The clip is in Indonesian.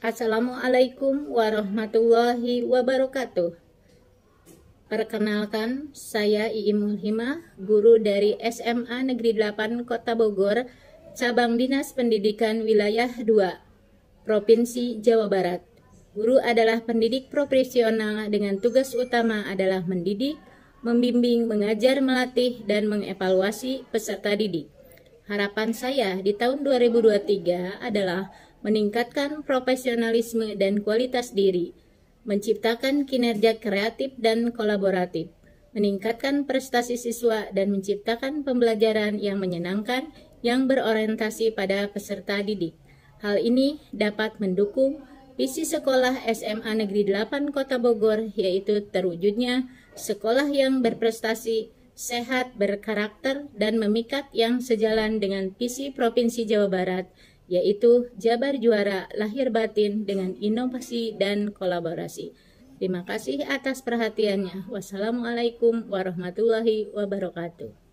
Assalamualaikum warahmatullahi wabarakatuh. Perkenalkan, saya Iim Mulhimah, guru dari SMA Negeri 8 Kota Bogor, Cabang Dinas Pendidikan Wilayah 2, Provinsi Jawa Barat. Guru adalah pendidik profesional dengan tugas utama adalah mendidik, membimbing, mengajar, melatih, dan mengevaluasi peserta didik. Harapan saya di tahun 2023 adalah meningkatkan profesionalisme dan kualitas diri, menciptakan kinerja kreatif dan kolaboratif, meningkatkan prestasi siswa, dan menciptakan pembelajaran yang menyenangkan yang berorientasi pada peserta didik. Hal ini dapat mendukung visi sekolah SMA Negeri 8 Kota Bogor, yaitu terwujudnya sekolah yang berprestasi, sehat, berkarakter, dan memikat yang sejalan dengan visi Provinsi Jawa Barat, yaitu Jabar Juara lahir batin dengan inovasi dan kolaborasi. Terima kasih atas perhatiannya. Wassalamualaikum warahmatullahi wabarakatuh.